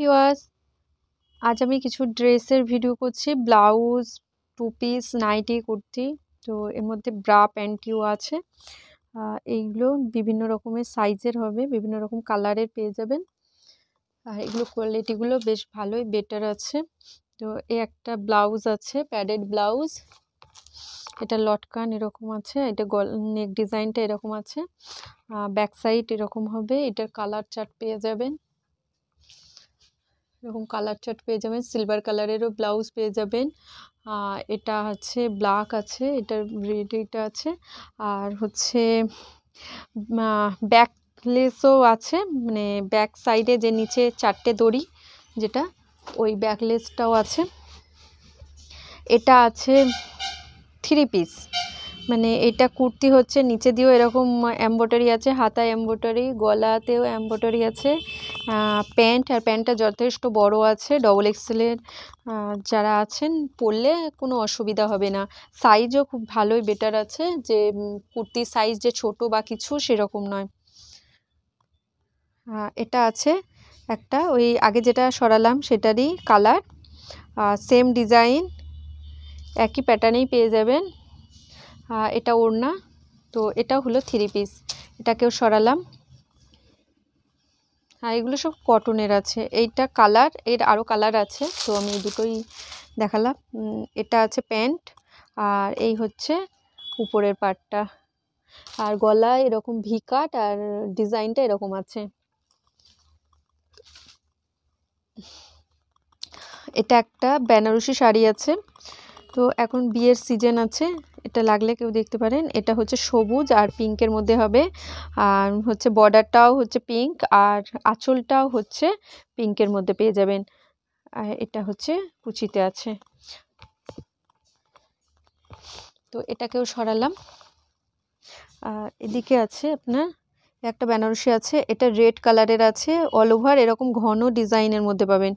Viewers, আজ আমি কিছু ড্রেসের ভিডিও করছি। Blouse, two piece, nightie, kurti. তো এর মধ্যে ব্রা প্যান্টিও আছে। এইগুলো বিভিন্ন রকমের সাইজের হবে, বিভিন্ন রকম কালারের পেয়ে যাবেন। আর এগুলো কোয়ালিটিগুলো বেশ ভালোই বেটার আছে। তো এই একটা ব্লাউজ আছে, প্যাডেড ব্লাউজ। এটা লটকান এরকম আছে, এটা নেক ডিজাইনটা এরকম আছে, ব্যাক সাইড এরকম হবে। এটার কালার চার্ট পেয়ে যাবেন, এরকম কালার চার্ট পেয়ে যাবেন। সিলভার কালারেরও ব্লাউজ পেয়ে যাবেন। এটা আছে ব্ল্যাক আছে, এটার রেড এটা আছে। আর হচ্ছে ব্যাক লেসও আছে, মানে ব্যাক সাইডে যে নিচে 4টে দড়ি যেটা, ওই ব্যাক লেসটাও আছে। এটা আছে 3 পিস, মানে এটা কুর্তি হচ্ছে, নিচে দিয়েও এরকম এমব্রয়ডারি আছে, হাতায় এমব্রয়ডারি, গলাতেও এমব্রয়ডারি আছে। প্যান্ট, আর প্যান্টটা যথেষ্ট বড় আছে, ডবল এক্সেলের যারা আছেন পরলে কোনো অসুবিধা হবে না। সাইজও খুব ভালোই বেটার আছে, যে কুর্তির সাইজ যে ছোট বা কিছু সেরকম নয়। এটা আছে একটা, ওই আগে যেটা সরালাম সেটারই কালার, সেম ডিজাইন, একই প্যাটার্নেই পেয়ে যাবেন। এটা ওড়না। তো এটা হলো 3 পিস, এটাকেও সরালাম। এগুলো সব কটনের আছে। এইটা কালার, এর আরও কালার আছে, তো আমি দুটোই দেখালাম। এটা আছে প্যান্ট, আর এই হচ্ছে উপরের পার্টটা। আর গলায় এরকম ভি কাট, আর ডিজাইনটা এরকম আছে। এটা একটা বেনারসি শাড়ি আছে, তো এখন বিয়ের সিজন আছে, এটা লাগলে কেউ দেখতে পারেন। এটা হচ্ছে সবুজ আর পিঙ্কের মধ্যে হবে, আর হচ্ছে বর্ডারটাও হচ্ছে পিঙ্ক, আর আঁচলটাও হচ্ছে পিঙ্কের মধ্যে পেয়ে যাবেন। আর এটা হচ্ছে কুচিতে আছে। তো এটাকেও সরালাম। আর এদিকে আছে আপনার একটা বেনারসি আছে, এটা রেড কালারের আছে, অল ওভার এরকম ঘন ডিজাইনের মধ্যে পাবেন।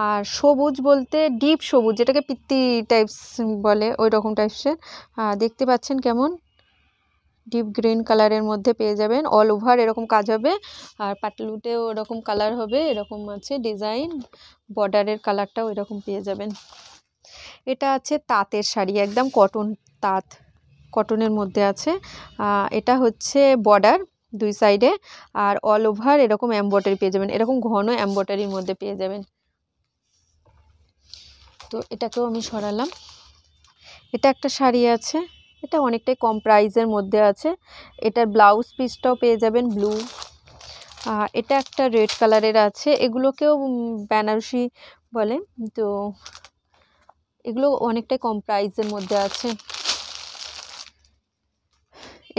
আর সবুজ বলতে ডিপ সবুজ, যেটাকে পিত্তি টাইপস বলে, ওই রকম টাইপসের। দেখতে পাচ্ছেন কেমন ডিপ গ্রিন কালারের মধ্যে পেয়ে যাবেন। অল ওভার এরকম কাজ হবে, আর পাটলুতেও এরকম কালার হবে, এরকম আছে ডিজাইন, বর্ডারের কালারটাও এরকম পেয়ে যাবেন। এটা আছে তাঁতের শাড়ি, একদম কটন, তাঁত কটনের মধ্যে আছে। এটা হচ্ছে বর্ডার 2 সাইডে, আর অল ওভার এরকম এমব্রয়ডারি পেয়ে যাবেন, এরকম ঘন এমব্রয়ডারির মধ্যে পেয়ে যাবেন। তো এটাকেও আমি সরালাম। এটা একটা শাড়ি আছে, এটা অনেকটাই কম প্রাইসের মধ্যে আছে। এটার ব্লাউজ পিসটাও পেয়ে যাবেন ব্লু। এটা একটা রেড কালারের আছে, এগুলোকেও বেনারসি বলে। তো এগুলো অনেকটাই কম প্রাইসের মধ্যে আছে।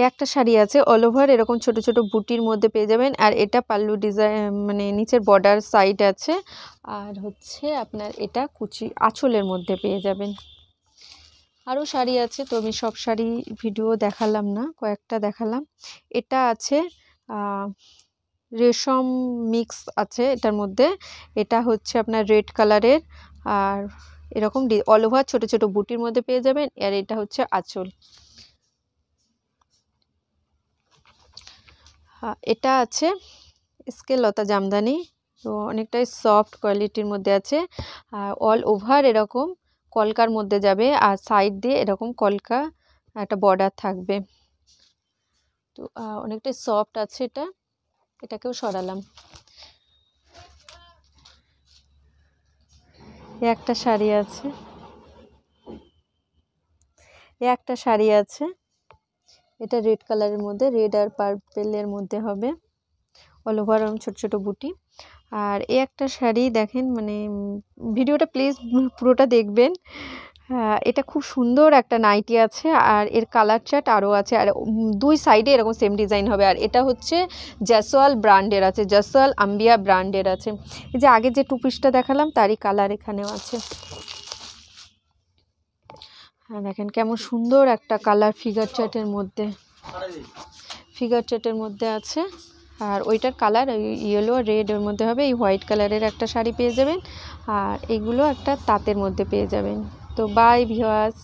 একটা শাড়ি আছে অল ওভার এরকম ছোট ছোট বুটির মধ্যে পেয়ে যাবেন, আর এটা পাল্লু ডিজাইন, মানে নিচের বর্ডার সাইড আছে, আর হচ্ছে আপনার এটা কুচি আঁচলের মধ্যে পেয়ে যাবেন। আরও শাড়ি আছে, তো আমি সব শাড়ি ভিডিও দেখালাম না, কয়েকটা দেখালাম। এটা আছে রেশম মিক্স আছে এটার মধ্যে, এটা হচ্ছে আপনার রেড কালারের, আর এরকম অল ওভার ছোট ছোট বুটির মধ্যে পেয়ে যাবেন, আর এটা হচ্ছে আঁচল। এটা আছে স্কেল লতা জামদানি, তো অনেকটাই সফট কোয়ালিটির মধ্যে আছে। অল ওভার এরকম কলকার মধ্যে যাবে, আর সাইড দিয়ে এরকম কলকা একটা বর্ডার থাকবে। তো অনেকটাই সফট আছে এটা। এটাকেও সরালাম। একটা শাড়ি আছে, একটা শাড়ি আছে, এটা রেড কালারের মধ্যে, রেড আর পার্পেলের মধ্যে হবে, অল ওভার ছোট ছোট বুটি। আর একটা শাড়ি দেখেন, মানে ভিডিওটা প্লিজ পুরোটা দেখবেন। এটা খুব সুন্দর একটা নাইটি আছে, আর এর কালার চার্ট আরও আছে, আর 2 সাইডে এরকম সেম ডিজাইন হবে। আর এটা হচ্ছে জয়সওয়াল ব্র্যান্ডের আছে, জয়সওয়াল আম্বিয়া ব্র্যান্ডের আছে। এই যে আগে যে 2 পিসটা দেখালাম তারই কালার এখানেও আছে। দেখেন কেমন সুন্দর একটা কালার, ফিগার চার্টের মধ্যে, ফিগার চার্টের মধ্যে আছে। আর ওইটার কালার ইয়েলো আর রেড এর মধ্যে হবে। এই হোয়াইট কালারের একটা শাড়ি পেয়ে যাবেন, আর এগুলো একটা তাঁতের মধ্যে পেয়ে যাবেন। তো বাই ভিউয়ার্স।